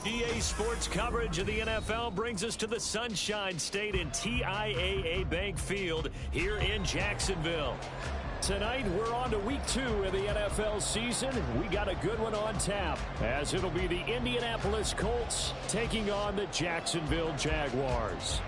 EA Sports coverage of the NFL brings us to the Sunshine State in TIAA Bank Field here in Jacksonville. Tonight, we're on to week 2 of the NFL season. We got a good one on tap, as it'll be the Indianapolis Colts taking on the Jacksonville Jaguars.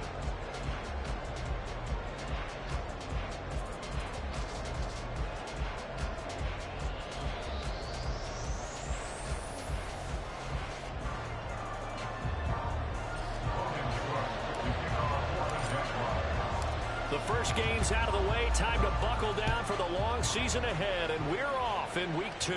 The first game's out of the way. Time to buckle down for the long season ahead, and we're off in week 2.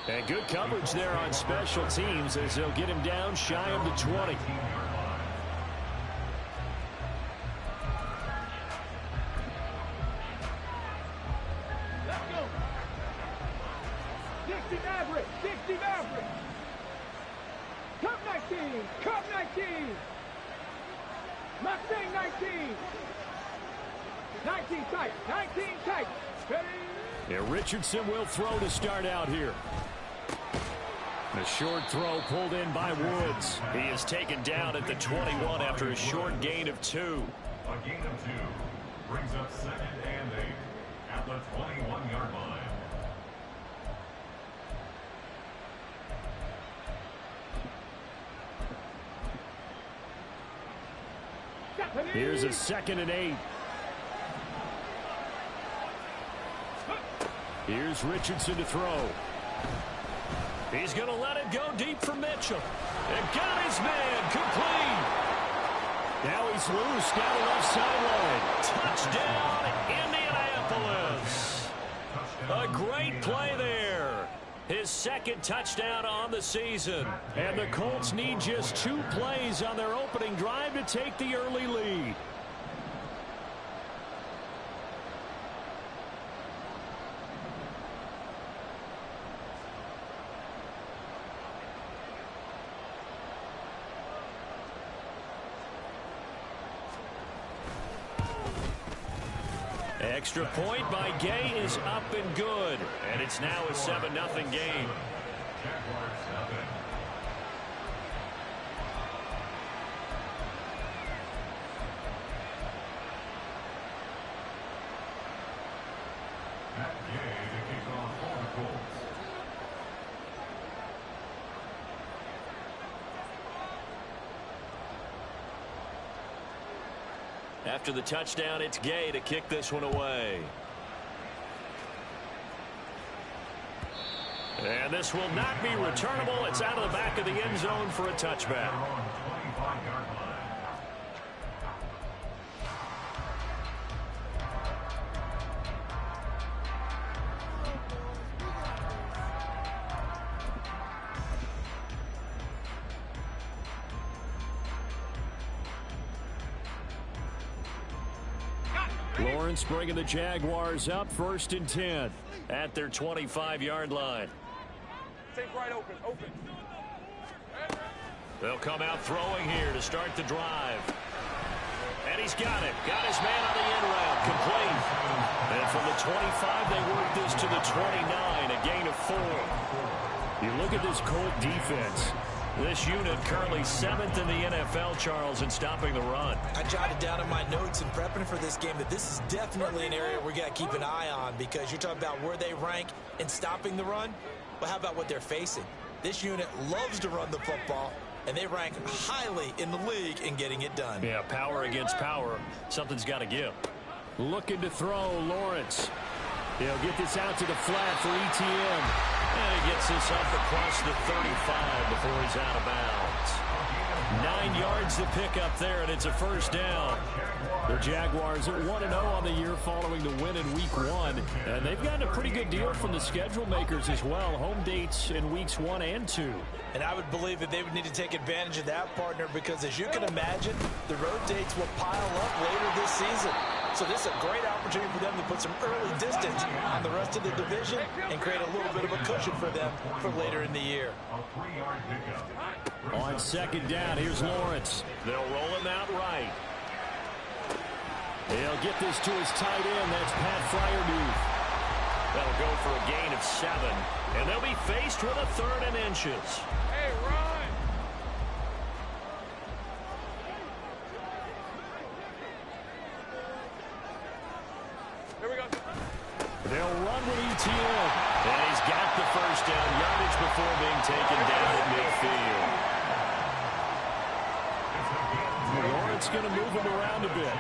And good coverage there on special teams as they'll get him down shy of the 20. Let's go. 60 Maverick, 60 Maverick. Cup 19, Cup 19. Mustang 19. 19 tight, 19 tight. Ready? Yeah, Richardson will throw to start out here. The short throw pulled in by Woods. He is taken down at the 21 after a short gain of 2. A gain of 2 brings up 2nd and 8 at the 21-yard line. Here's a 2nd and 8. Here's Richardson to throw. He's going to let it go deep for Mitchell. And got his man complete. Now he's loose down the left sideline. Touchdown, Indianapolis. A great play there. His 2nd touchdown on the season. And the Colts need just 2 plays on their opening drive to take the early lead. Extra point by Gay is up and good. And it's now a 7-0 game. After the touchdown, it's Gay to kick this one away. And this will not be returnable. It's out of the back of the end zone for a touchback. Lawrence bringing the Jaguars up 1st and 10 at their 25-yard line. Take right open, open. They'll come out throwing here to start the drive. And he's got it. Got his man on the end route. Complete. And from the 25, they work this to the 29, a gain of 4. You look at this Colt defense. This unit currently 7th in the NFL, Charles, in stopping the run. I jotted down in my notes in prepping for this game that this is definitely an area we got to keep an eye on, because you're talking about where they rank in stopping the run. But how about what they're facing? This unit loves to run the football, and they rank highly in the league in getting it done. Yeah, power against power. Something's got to give. Looking to throw, Lawrence. He'll get this out to the flat for ETN. And he gets this up across the 35 before he's out of bounds. 9 yards to pick up there, and it's a 1st down. The Jaguars are 1-0 on the year following the win in Week 1. And they've gotten a pretty good deal from the schedule makers as well. Home dates in Weeks 1 and 2. And I would believe that they would need to take advantage of that, partner, because as you can imagine, the road dates will pile up later this season. So this is a great opportunity for them to put some early distance on the rest of the division and create a little bit of a cushion for them for later in the year. On 2nd down, here's Lawrence. They'll roll him out right. He'll get this to his tight end. That's Pat Fryermuth. That'll go for a gain of 7. And they'll be faced with a 3rd and inches. Hey, run! Here we go. They'll run with ETN. And he's got the first down yardage before being taken down at midfield. Lawrence going to move him around a bit.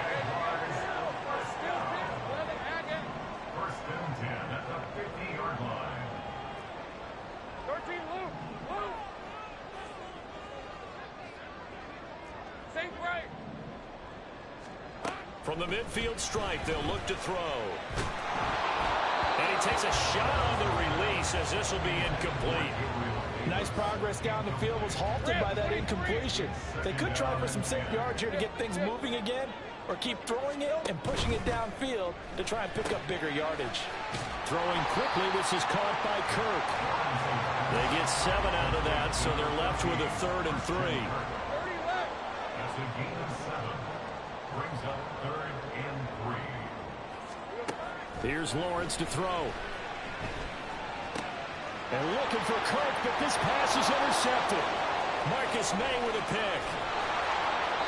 First and 10 at the 50-yard line. 13, Luke. Luke. Safe right. From the midfield stripe, they'll look to throw. And he takes a shot on the release as this will be incomplete. Nice progress down the field, was halted by that incompletion. They could try for some safe yards here to get things moving again, or keep throwing it and pushing it downfield to try and pick up bigger yardage. Throwing quickly, this is caught by Kirk. They get 7 out of that, so they're left with a 3rd and 3. 30 left. That's a gain of 7. Brings up 3rd and 3. Here's Lawrence to throw. And looking for Kirk, but this pass is intercepted. Marcus May with a pick.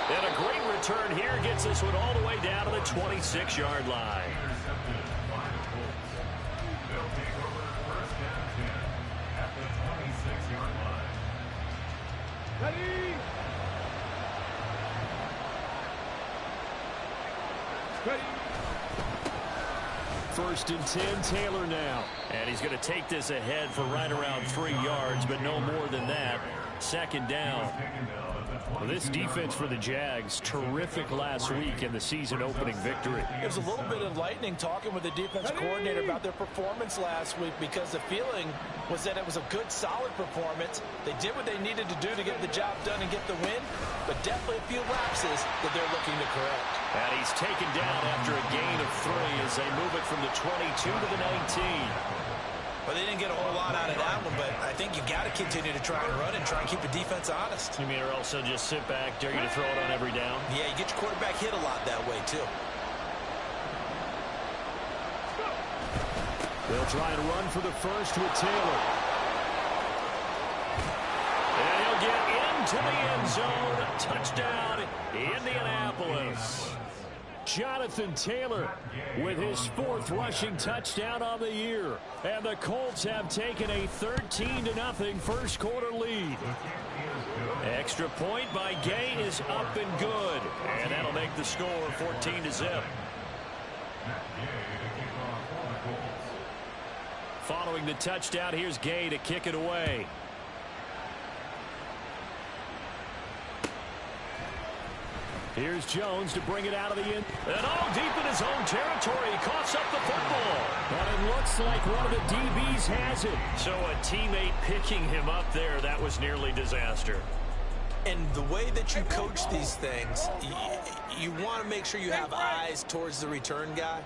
And a great return here gets this one all the way down to the 26-yard line. Intercepted by the Colts. They'll take over first and 10 at the 26-yard line. Ready. Ready. First and 10, Taylor now. And he's going to take this ahead for right around 3 yards, but no more than that. 2nd down. Taken down at the Well, this defense for the Jags, terrific last week in the season-opening victory. It was a little bit enlightening talking with the defense coordinator about their performance last week, because the feeling was that it was a good, solid performance. They did what they needed to do to get the job done and get the win, but definitely a few lapses that they're looking to correct. And he's taken down after a gain of 3 as they move it from the 22 to the 19. Well, they didn't get a whole lot out of that one, but I think you got to continue to try and run and try and keep the defense honest. You mean or also just sit back, dare you to throw it on every down? Yeah, you get your quarterback hit a lot that way, too. They'll try and run for the first with Taylor. And he'll get into the end zone. Touchdown, Indianapolis. Jonathan Taylor with his 4th rushing touchdown on the year. And the Colts have taken a 13-0 first quarter lead. Extra point by Gay is up and good. And that'll make the score 14-0. Following the touchdown, here's Gay to kick it away. Here's Jones to bring it out of the end. And all deep in his own territory. He coughs up the football. But it looks like one of the DBs has it. So a teammate picking him up there, that was nearly disaster. And the way that you coach these things, you want to make sure you have eyes towards the return guy,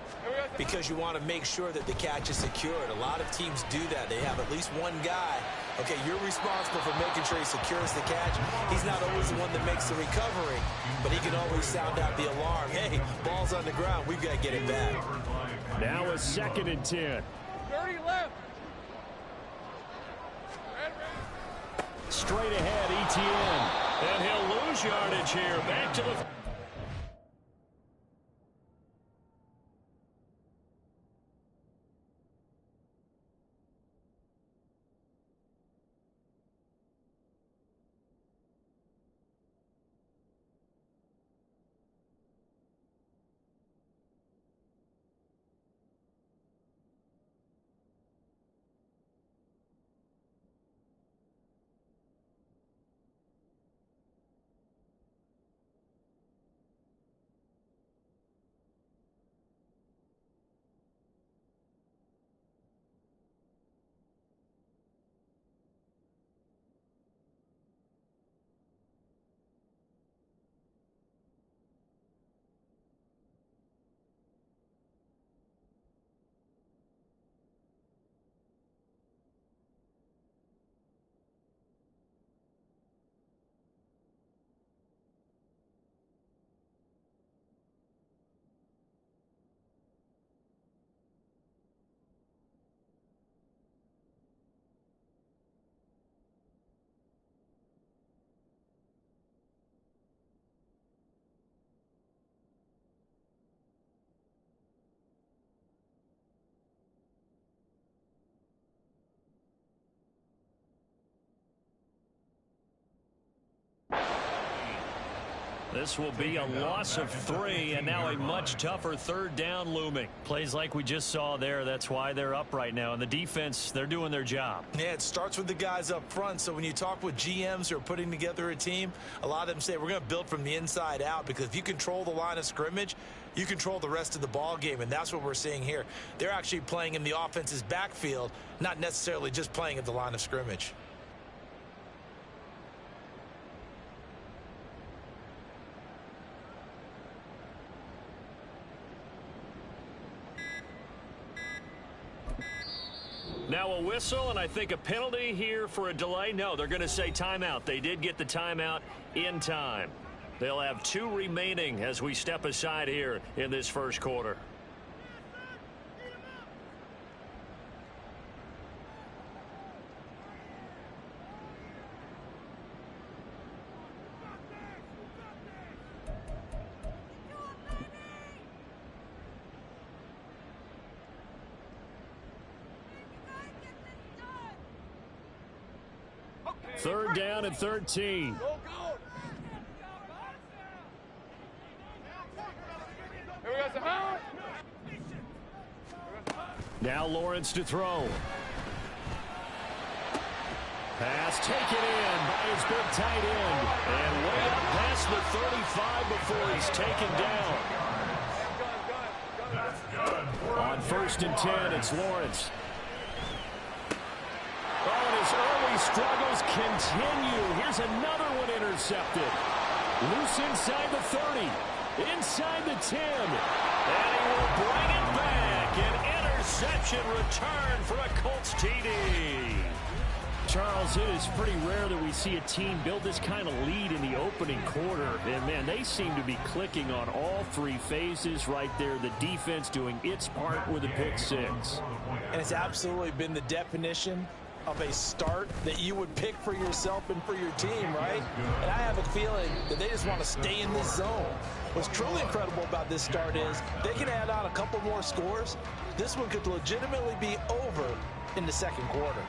because you want to make sure that the catch is secured. A lot of teams do that. They have at least one guy. Okay, you're responsible for making sure he secures the catch. He's not always the one that makes the recovery, but he can always sound out the alarm. Hey, ball's on the ground. We've got to get it back. Now a 2nd and 10. 30 left. Straight ahead, ETN. And he'll lose yardage here. Back to the... This will be a loss of 3, and now a much tougher third down looming. Plays like we just saw there. That's why they're up right now. And the defense, they're doing their job. Yeah, it starts with the guys up front. So when you talk with GMs who are putting together a team, a lot of them say we're going to build from the inside out, because if you control the line of scrimmage, you control the rest of the ball game, and that's what we're seeing here. They're actually playing in the offense's backfield, not necessarily just playing at the line of scrimmage. Now a whistle, and I think a penalty here for a delay. No, they're going to say timeout. They did get the timeout in time. They'll have 2 remaining as we step aside here in this first quarter. Third down and 13. Go, go. Here we go, Sahara. Now Lawrence to throw. Pass taken in by his big tight end. And way up past the 35 before he's taken down. That's good. On 1st and 10, it's Lawrence. Oh, and his early struggles continue. Here's another one intercepted. Loose inside the 30. Inside the 10. And he will bring it back. An interception return for a Colts TD. Charles, it is pretty rare that we see a team build this kind of lead in the opening quarter. And, man, they seem to be clicking on all 3 phases right there. The defense doing its part with a pick 6. And it's absolutely been the definition of a start that you would pick for yourself and for your team, right? And I have a feeling that they just want to stay in this zone. What's truly incredible about this start is they can add on a couple more scores. This one could legitimately be over in the second quarter.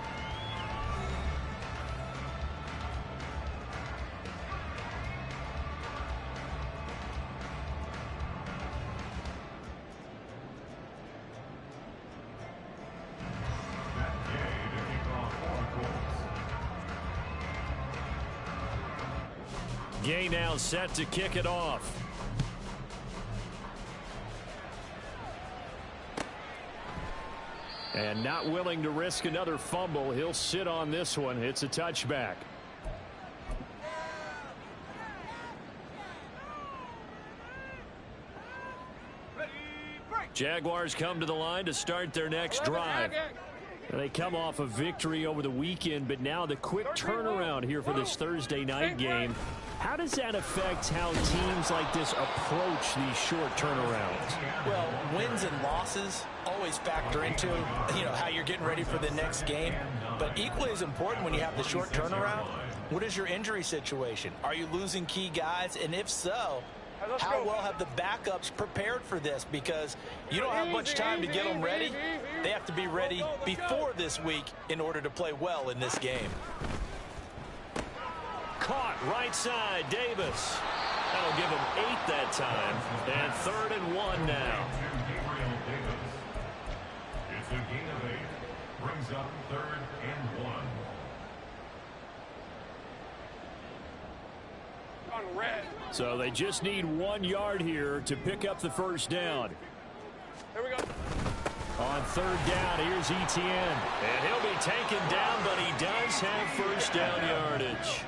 Gay now set to kick it off. And not willing to risk another fumble. He'll sit on this one. It's a touchback. Jaguars come to the line to start their next drive. They come off a victory over the weekend, but now the quick turnaround here for this Thursday night game. How does that affect how teams like this approach these short turnarounds? Well, wins and losses always factor into, how you're getting ready for the next game. But equally as important when you have the short turnaround, what is your injury situation? Are you losing key guys? And if so, how well have the backups prepared for this? Because you don't have much time to get them ready. They have to be ready before this week in order to play well in this game. Caught right side, Davis. That'll give him 8 that time. And 3rd and 1 now. It's a gain of 8. Brings up 3rd and 1. On red. So they just need 1 yard here to pick up the first down. Here we go. On 3rd down, here's Etienne. And he'll be taken down, but he does have first down yardage.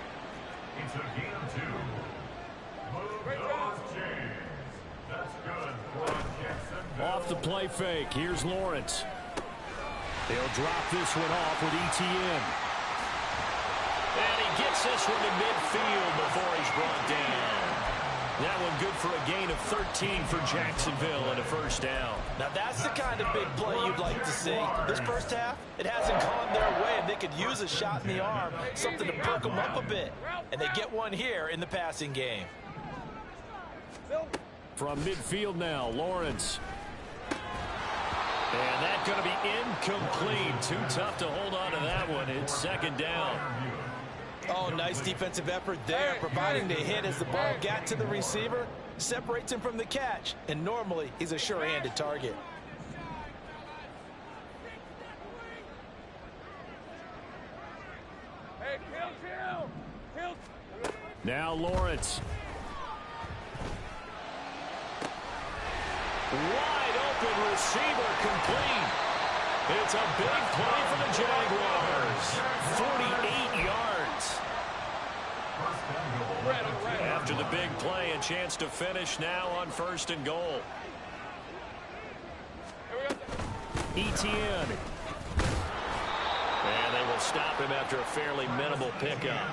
It's a gain of 2. Move those chains. That's good for Jacksonville. Off the play fake, here's Lawrence. They'll drop this one off with Etienne. And he gets this one to midfield before he's brought down. That one good for a gain of 13 for Jacksonville and a first down. Now that's the kind of big play you'd like to see. This first half, it hasn't gone their way, and they could use a shot in the arm, something to perk them up a bit. And they get one here in the passing game. From midfield now, Lawrence. And that's going to be incomplete. Too tough to hold on to that one. It's 2nd down. Oh, nice defensive effort there, providing the hit as the ball got to the receiver, separates him from the catch, and normally he's a sure-handed target. Hey, kill. Now Lawrence. Wide open receiver complete. It's a big play for the Jaguars. 48 yards. After the big play, a chance to finish now on 1st and goal. Etienne. And they will stop him after a fairly minimal pickup.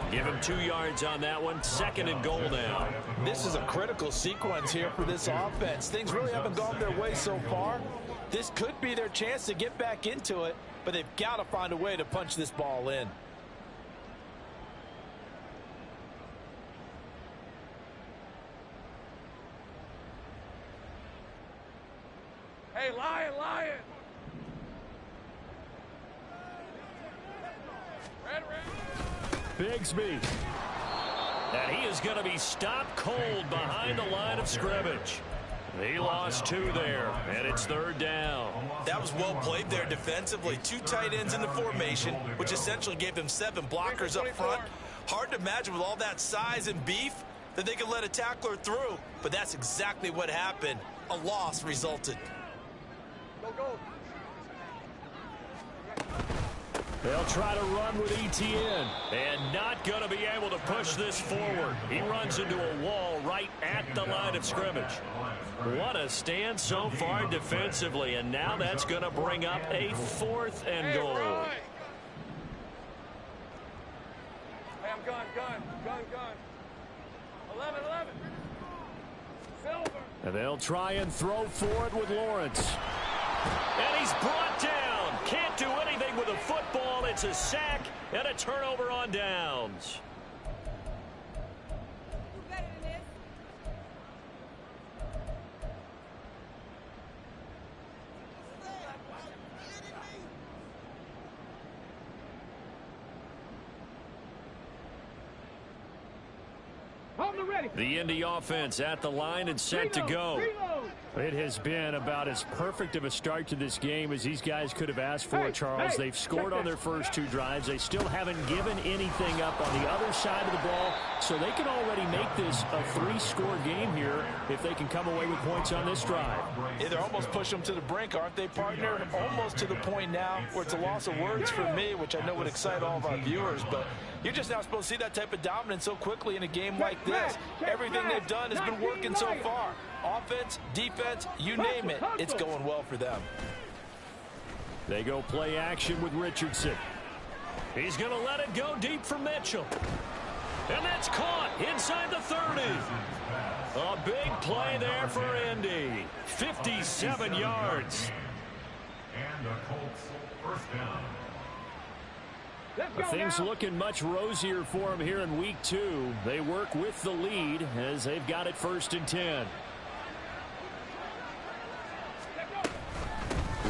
Give him 2 yards on that one. 2nd and goal now. This is a critical sequence here for this offense. Things really haven't gone their way so far. This could be their chance to get back into it, but they've got to find a way to punch this ball in. Hey, Lion. Red. Bigsby. And he is going to be stopped cold behind the line of scrimmage. He lost 2 there, and it's 3rd down. That was well played there defensively. 2 tight ends in the formation, which essentially gave him 7 blockers up front. Hard to imagine with all that size and beef that they could let a tackler through, but that's exactly what happened. A loss resulted. Go. They'll try to run with Etienne, and not going to be able to push this forward. He runs into a wall right at the line of scrimmage. What a stand so far defensively, and now that's going to bring up a 4th and goal. Hey, I'm gun. 11. Silver. And they'll try and throw for it with Lawrence. And he's brought down. Can't do anything with a football. It's a sack and a turnover on downs. The Indy offense at the line and set to go. It has been about as perfect of a start to this game as these guys could have asked for, Charles. They've scored on their first 2 drives. They still haven't given anything up on the other side of the ball, so they can already make this a 3-score game here if they can come away with points on this drive. Yeah, they're almost pushing them to the brink, aren't they, partner? Almost to the point now where it's a loss of words for me, which I know would excite all of our viewers, but you're just not supposed to see that type of dominance so quickly in a game like this. Everything they've done has been working so far. Offense, defense, you name it, it's going well for them. They go play action with Richardson. He's going to let it go deep for Mitchell. And that's caught inside the 30. A big play there for Indy. 57 yards. And the Colts 1st down. Things looking much rosier for them here in week 2. They work with the lead as they've got it 1st and 10.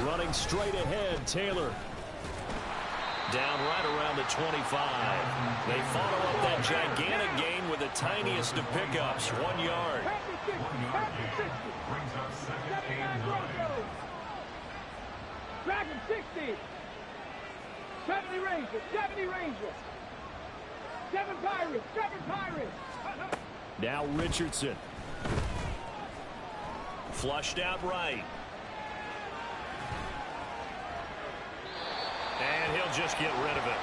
Running straight ahead, Taylor. Down right around the 25. They follow up that gigantic gain with the tiniest of pickups, 1 yard. 1 yard gain brings up 2nd and 9. Dragon 60. 70 Rangers. 7 Pirates. Now Richardson. Flushed out right. And he'll just get rid of it.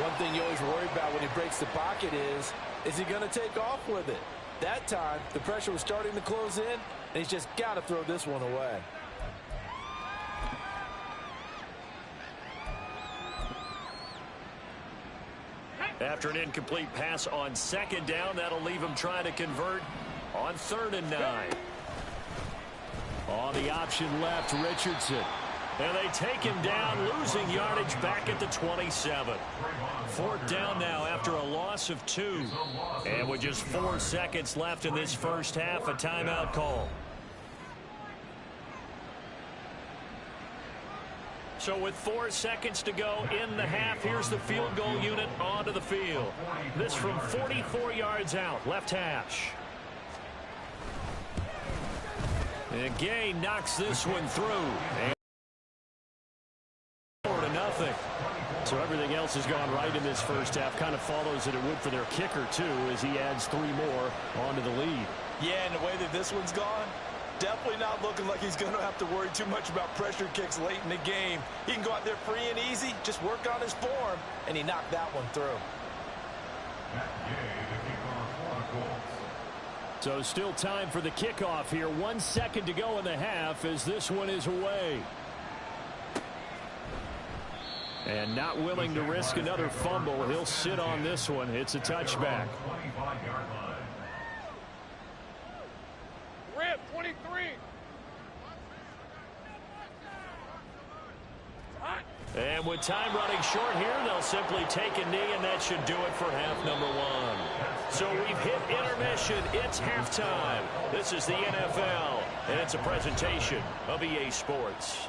One thing you always worry about when he breaks the pocket is he going to take off with it? That time, the pressure was starting to close in, and he's just got to throw this one away. After an incomplete pass on 2nd down, that'll leave him trying to convert on 3rd and 9. On the option left, Richardson. And they take him down, losing yardage back at the 27. 4th down now after a loss of 2. And with just 4 seconds left in this first half, a timeout call. So with 4 seconds to go in the half, here's the field goal unit onto the field. This from 44 yards out, left hash. And Gay knocks this one through. And 4-0. So everything else has gone right in this first half. Kind of follows that it would for their kicker, too, as he adds 3 more onto the lead. Yeah, and the way that this one's gone, definitely not looking like he's going to have to worry too much about pressure kicks late in the game. He can go out there free and easy, just work on his form, and he knocked that one through. So still time for the kickoff here. 1 second to go in the half as this one is away. And not willing to risk another fumble. He'll sit on this one. It's a touchback. Rip, 23. And with time running short here, they'll simply take a knee, and that should do it for half number 1. So we've hit intermission. It's halftime. This is the NFL, and it's a presentation of EA Sports.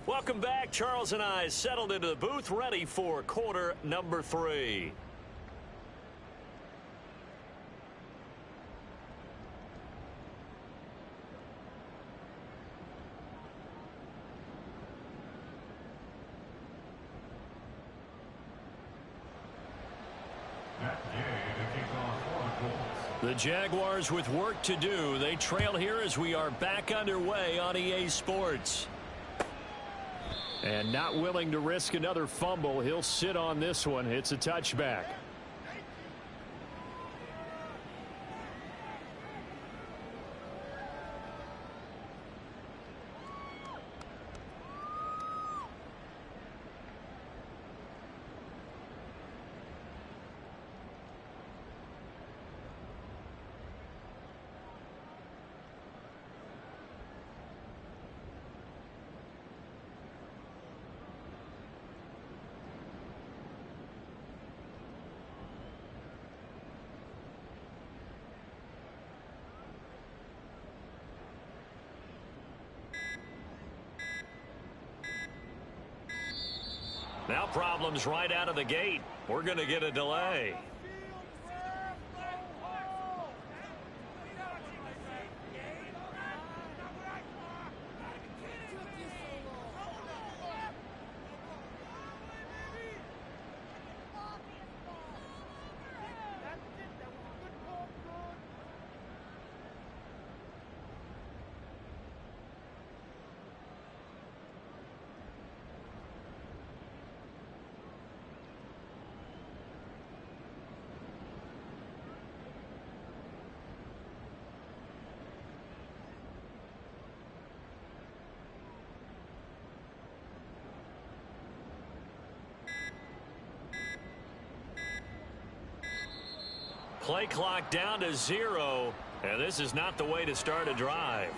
Welcome back. Charles and I settled into the booth, ready for quarter number 3. The Jaguars with work to do. They trail here as we are back underway on EA Sports. And not willing to risk another fumble. He'll sit on this one. It's a touchback. Now problems right out of the gate. We're going to get a delay. Play clock down to 0, and this is not the way to start a drive.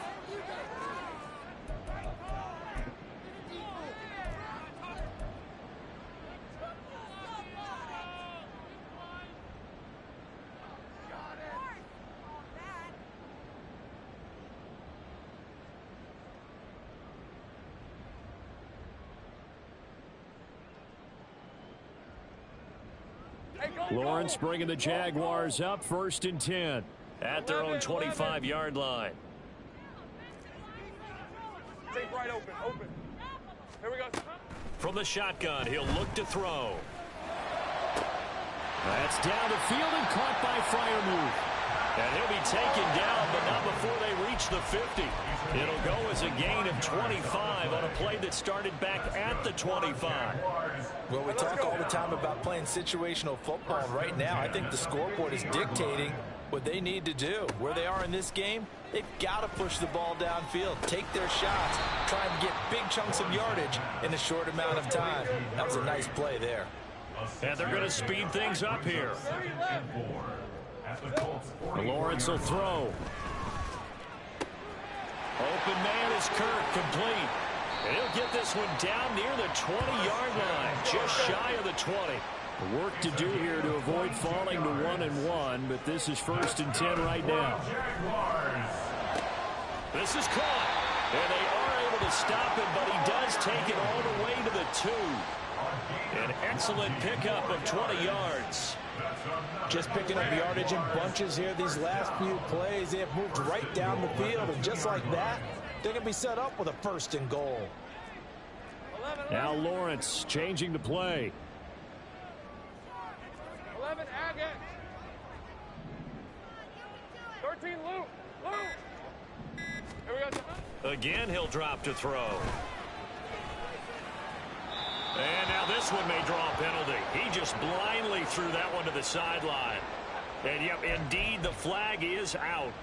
Lawrence bringing the Jaguars up 1st and 10 at their own 25-yard line. Take right open, open. Here we go. From the shotgun, he'll look to throw. That's down the field and caught by Freiermuth. And he'll be taken down, but not before they reach the 50. It'll go as a gain of 25 on a play that started back at the 25. Well, we talk all the time about playing situational football. Right now, I think the scoreboard is dictating what they need to do. Where they are in this game, they've got to push the ball downfield, take their shots, try and get big chunks of yardage in a short amount of time. That was a nice play there. And they're going to speed things up here. Lawrence will throw. Open man is Kirk, complete. And he'll get this one down near the 20-yard line, just shy of the 20. Work to do here to avoid falling to 1-1, but this is 1st and 10 right now. This is caught, and they are able to stop him, but he does take it all the way to the 2. An excellent pickup of 20 yards. Just picking up yardage in bunches here these last few plays. They have moved right down the field, and just like that, they're going to be set up with a 1st and goal. Now Lawrence changing the play. 11, Agate. 13, Luke. Here we go. Again, he'll drop to throw. And now this one may draw a penalty. He just blindly threw that one to the sideline. And yep, indeed, the flag is out.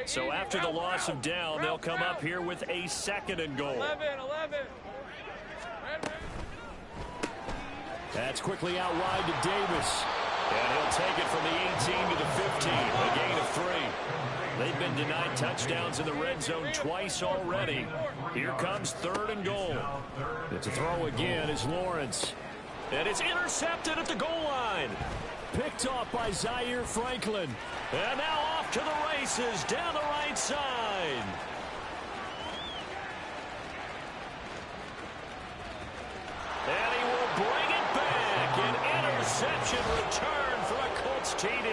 So after the loss of down, they'll come up here with a 2nd and goal. 11. That's quickly out wide to Davis. And he'll take it from the 18 to the 15, a gain of 3. They've been denied touchdowns in the red zone twice already. Here comes 3rd and goal. To throw again is Lawrence. And it's intercepted at the goal line. Picked off by Zaire Franklin. And now off to the races down the right side. And he will bring it back. An interception return for a Colts TD.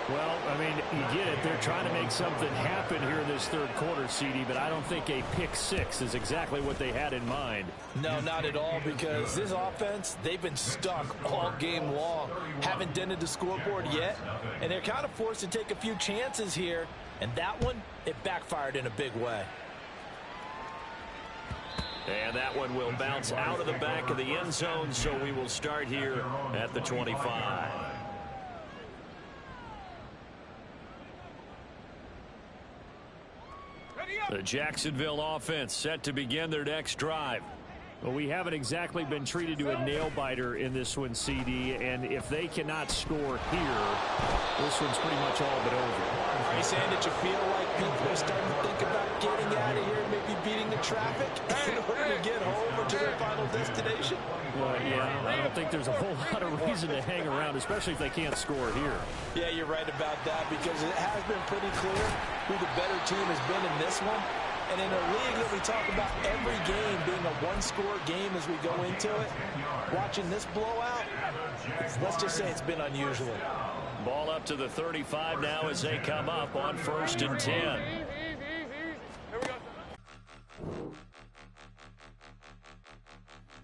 Well, I mean, you get it. They're trying to make something happen here in this 3rd quarter, CD, but I don't think a pick 6 is exactly what they had in mind. No, not at all, because this offense, they've been stuck all game long. Haven't dented the scoreboard yet, and they're kind of forced to take a few chances here, and that one, it backfired in a big way. And that one will bounce out of the back of the end zone, so we will start here at the 25. The Jacksonville offense set to begin their next drive. Well, we haven't exactly been treated to a nail-biter in this one, CD, and if they cannot score here, this one's pretty much all but over. Are you saying that you feel like people are starting to think about getting out of here, maybe beating the traffic in order to get home or to their final destination? Well, yeah, I don't think there's a whole lot of reason to hang around, especially if they can't score here. Yeah, you're right about that, because it has been pretty clear who the better team has been in this one. And in a league that we talk about every game being a one-score game as we go into it, watching this blowout, let's just say it's been unusual. Ball up to the 35 now as they come up on 1st and 10.